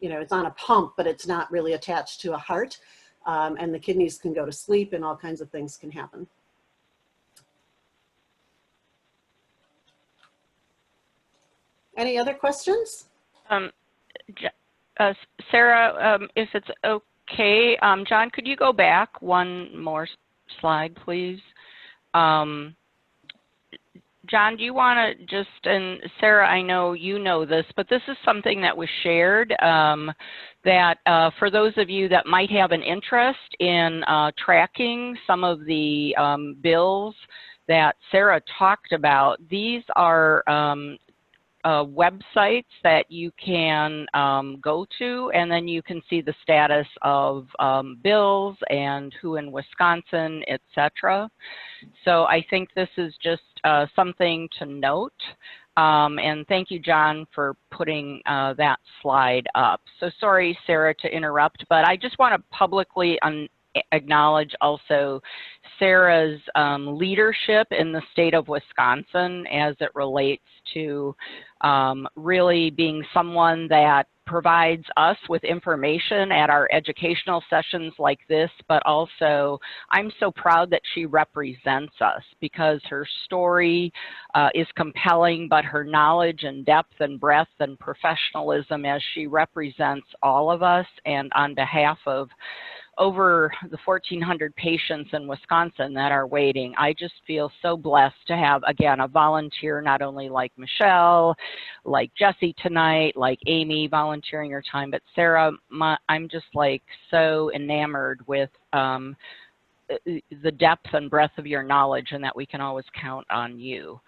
you know, it's on a pump, but it's not really attached to a heart. And the kidneys can go to sleep and all kinds of things can happen. Any other questions? Sarah, if it's okay, John, could you go back one more slide, please? John, do you want to just, and Sarah, I know you know this, but this is something that was shared that for those of you that might have an interest in tracking some of the bills that Sarah talked about, these are websites that you can go to, and then you can see the status of bills and who in Wisconsin, etc. So I think this is just something to note. And thank you, John, for putting that slide up. So sorry, Sarah, to interrupt, but I just want to publicly acknowledge also Sarah's leadership in the state of Wisconsin as it relates to really being someone that provides us with information at our educational sessions like this, but also I'm so proud that she represents us because her story is compelling, but her knowledge and depth and breadth and professionalism as she represents all of us, and on behalf of over the 1,400 patients in Wisconsin that are waiting, I just feel so blessed to have, again, a volunteer not only like Michelle, like Jessi tonight, like Amy volunteering her time, but Sarah, I'm just like so enamored with the depth and breadth of your knowledge and that we can always count on you.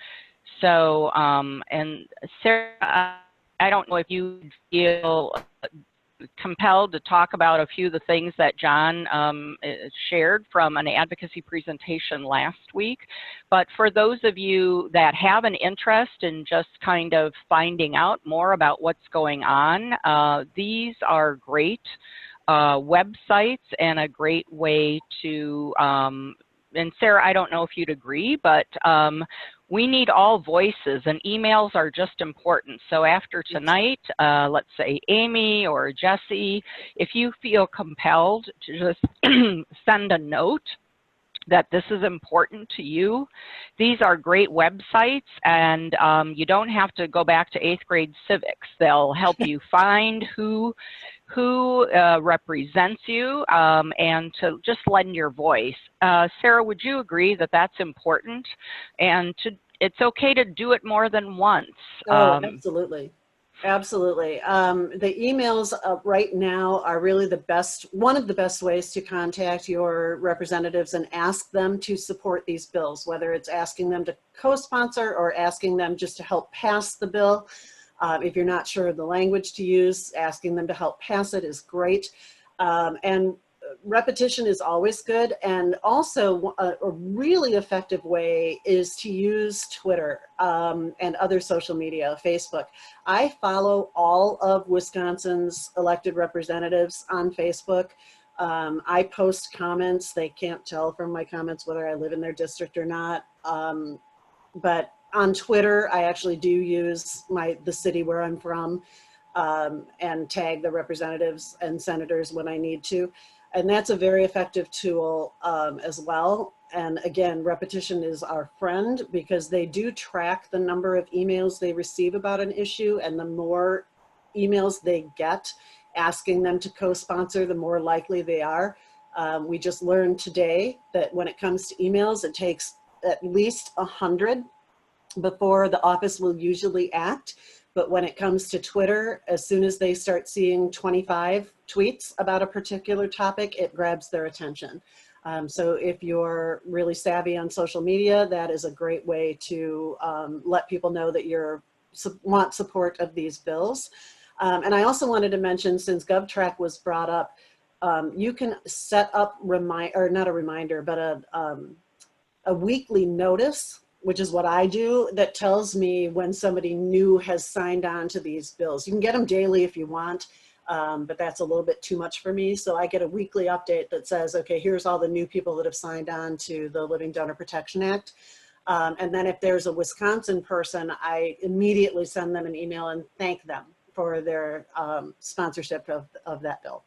So, and Sarah, I don't know if you feel compelled to talk about a few of the things that John shared from an advocacy presentation last week. But for those of you that have an interest in just kind of finding out more about what's going on, these are great websites and a great way to, and Sarah, I don't know if you'd agree, but we need all voices, and emails are just important. So after tonight, let's say Amy or Jessi, if you feel compelled to just send a note that this is important to you, these are great websites, and you don't have to go back to 8th grade civics. They'll help you find who represents you, and to just lend your voice. Sarah, would you agree that that's important? And it's okay to do it more than once. Oh, absolutely. Absolutely. The emails right now are really one of the best ways to contact your representatives and ask them to support these bills, whether it's asking them to co-sponsor or asking them just to help pass the bill. If you're not sure of the language to use, asking them to help pass it is great. And repetition is always good. And also a really effective way is to use Twitter and other social media, Facebook. I follow all of Wisconsin's elected representatives on Facebook. I post comments. They can't tell from my comments whether I live in their district or not. But on Twitter, I actually do use the city where I'm from and tag the representatives and senators when I need to. And that's a very effective tool as well. And again, repetition is our friend because they do track the number of emails they receive about an issue, and the more emails they get asking them to co-sponsor, the more likely they are. We just learned today that when it comes to emails, it takes at least 100 before the office will usually act. But when it comes to Twitter, as soon as they start seeing 25 tweets about a particular topic, it grabs their attention. So if you're really savvy on social media, that is a great way to let people know that you want support of these bills. And I also wanted to mention, since GovTrack was brought up, you can set up not a reminder, but a weekly notice, which is what I do, that tells me when somebody new has signed on to these bills. You can get them daily if you want, but that's a little bit too much for me. So I get a weekly update that says, okay, here's all the new people that have signed on to the Living Donor Protection Act. And then if there's a Wisconsin person, I immediately send them an email and thank them for their sponsorship of that bill.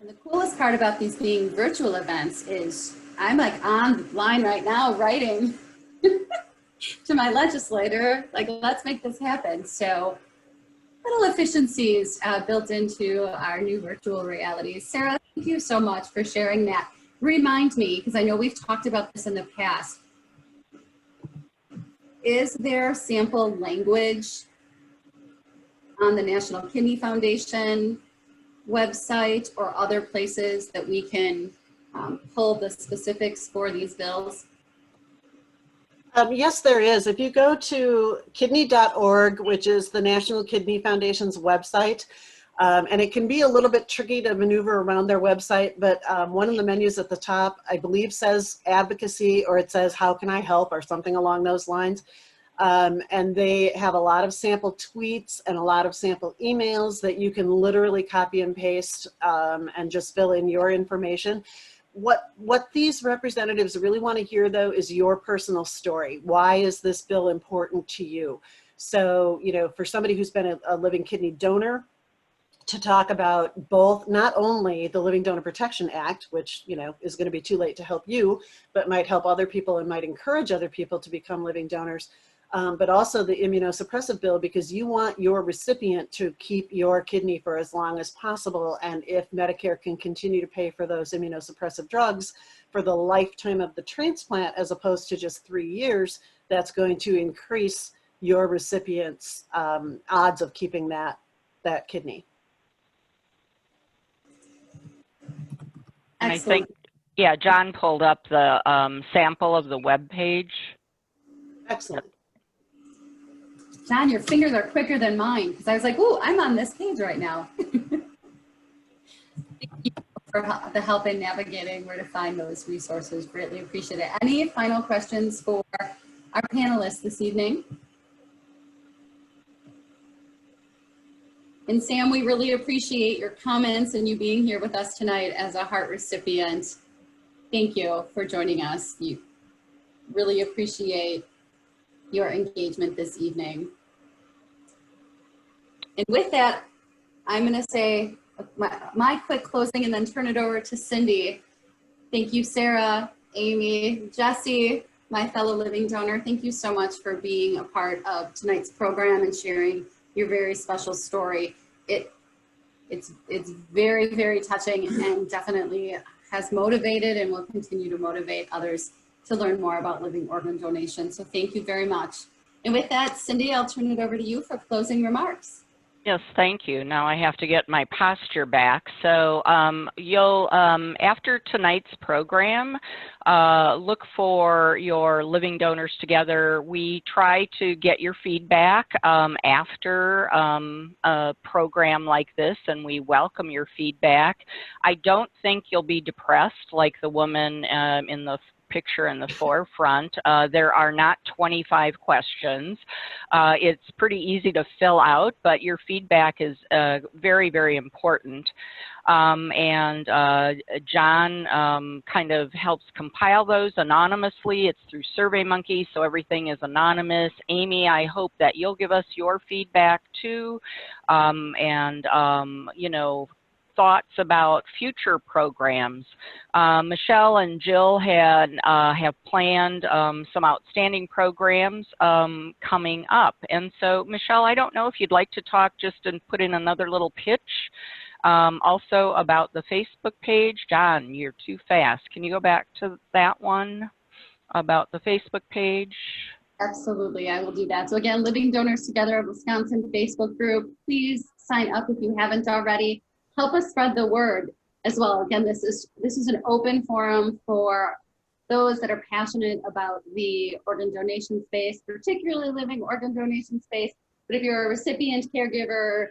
And the coolest part about these being virtual events is I'm like online right now writing to my legislator, like, let's make this happen. So little efficiencies built into our new virtual realities. Sarah, thank you so much for sharing that. Remind me, because I know we've talked about this in the past, is there sample language on the National Kidney Foundation website or other places that we can pull the specifics for these bills? Yes, there is. If you go to kidney.org, which is the National Kidney Foundation's website, and it can be a little bit tricky to maneuver around their website, but one of the menus at the top, I believe, says advocacy, or it says how can I help, or something along those lines. And they have a lot of sample tweets and a lot of sample emails that you can literally copy and paste and just fill in your information. What these representatives really want to hear, though, is your personal story. Why is this bill important to you? So, you know, for somebody who's been a living kidney donor, to talk about both, not only the Living Donor Protection Act, which, you know, is going to be too late to help you, but might help other people and might encourage other people to become living donors, but also the immunosuppressive bill, because you want your recipient to keep your kidney for as long as possible. And if Medicare can continue to pay for those immunosuppressive drugs for the lifetime of the transplant, as opposed to just 3 years, that's going to increase your recipient's odds of keeping that kidney. And I think, yeah, John pulled up the sample of the web page. Excellent. John, your fingers are quicker than mine, because I was like, ooh, I'm on this page right now. Thank you for the help in navigating where to find those resources. Greatly appreciate it. Any final questions for our panelists this evening? And Sam, we really appreciate your comments and you being here with us tonight as a heart recipient. Thank you for joining us. You really appreciate your engagement this evening. And with that, I'm going to say my quick closing and then turn it over to Cindy. Thank you, Sarah, Amy, Jessi, my fellow living donor. Thank you so much for being a part of tonight's program and sharing your very special story. It's very, very touching and definitely has motivated and will continue to motivate others to learn more about living organ donation. So thank you very much. And with that, Cindy, I'll turn it over to you for closing remarks. Yes, thank you. Now I have to get my posture back. So you'll, after tonight's program, look for your Living Donors Together. We try to get your feedback after a program like this, and we welcome your feedback. I don't think you'll be depressed like the woman in the picture in the forefront. There are not 25 questions. It's pretty easy to fill out, but your feedback is very, very important. And John kind of helps compile those anonymously. It's through SurveyMonkey, so everything is anonymous. Amy, I hope that you'll give us your feedback too. You know, thoughts about future programs. Michelle and Jill have planned some outstanding programs coming up. And so, Michelle, I don't know if you'd like to talk just and put in another little pitch also about the Facebook page. John, you're too fast. Can you go back to that one about the Facebook page? Absolutely, I will do that. So again, Living Donors Together of Wisconsin Facebook group. Please sign up if you haven't already. Help us spread the word as well. Again, this is an open forum for those that are passionate about the organ donation space, particularly living organ donation space. But if you're a recipient, caregiver,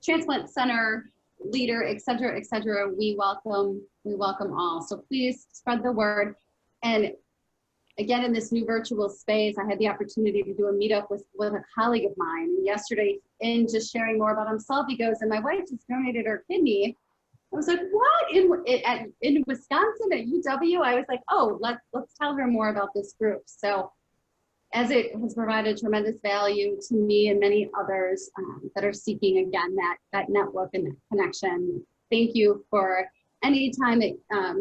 transplant center leader, et cetera, we welcome all. So please spread the word. And again, in this new virtual space, I had the opportunity to do a meetup with a colleague of mine yesterday, in just sharing more about himself. He goes, and my wife just donated her kidney. I was like, what? In Wisconsin at UW? I was like, oh, let's tell her more about this group. So as it has provided tremendous value to me and many others that are seeking, again, that network and that connection. Thank you for any time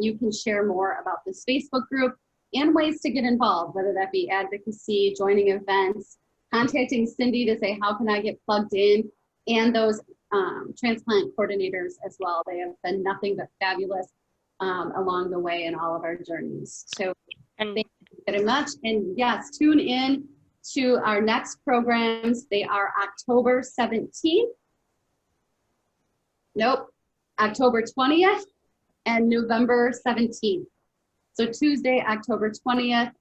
you can share more about this Facebook group and ways to get involved, whether that be advocacy, joining events, contacting Cindy to say, how can I get plugged in? And those transplant coordinators as well. They have been nothing but fabulous along the way in all of our journeys. So thank you very much. And yes, tune in to our next programs. They are October 17th. Nope, October 20th and November 17th. So Tuesday, October 20th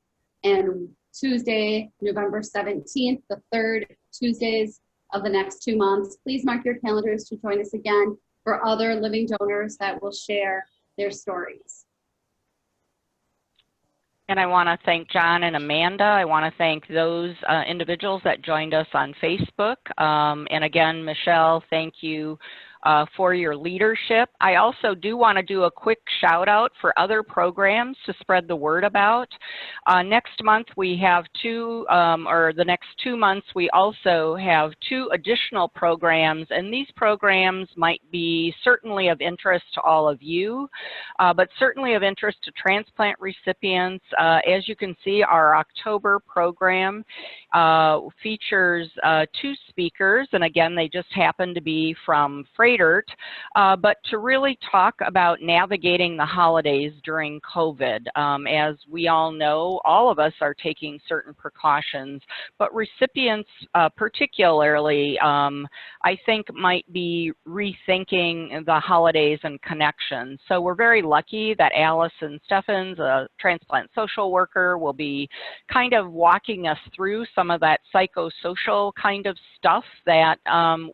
and Tuesday, November 17th, the third Tuesdays of the next 2 months. Please mark your calendars to join us again for other living donors that will share their stories. And I want to thank John and Amanda. I want to thank those individuals that joined us on Facebook. And again, Michelle, thank you for your leadership. I also do want to do a quick shout out for other programs to spread the word about. Next month we have the next 2 months we also have 2 additional programs, and these programs might be certainly of interest to all of you, but certainly of interest to transplant recipients. As you can see, our October program features 2 speakers, and again, they just happen to be from Froedtert Froedtert, but to really talk about navigating the holidays during COVID. As we all know, all of us are taking certain precautions, but recipients particularly, I think might be rethinking the holidays and connections. So we're very lucky that Allison Steffens, a transplant social worker, will be kind of walking us through some of that psychosocial kind of stuff that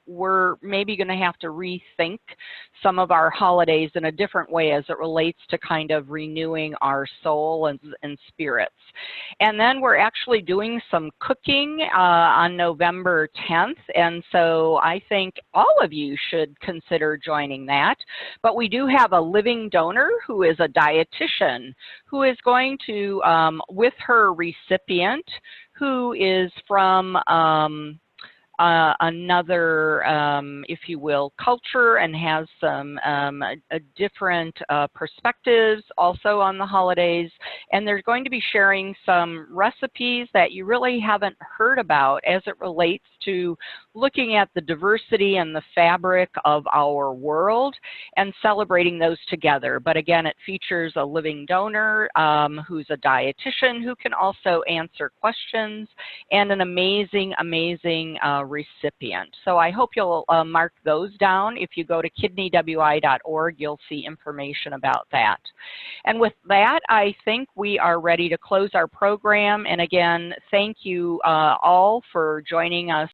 we're maybe going to have to rethink some of our holidays in a different way as it relates to kind of renewing our soul and spirits. And then we're actually doing some cooking on November 10th, and so I think all of you should consider joining that. But we do have a living donor who is a dietitian who is going to, with her recipient, who is from another, if you will, culture and has some different perspectives also on the holidays. And they're going to be sharing some recipes that you really haven't heard about as it relates to looking at the diversity and the fabric of our world and celebrating those together. But again, it features a living donor who's a dietitian who can also answer questions, and an amazing, amazing recipient. So I hope you'll mark those down. If you go to kidneywi.org, you'll see information about that. And with that, I think we are ready to close our program. And again, thank you all for joining us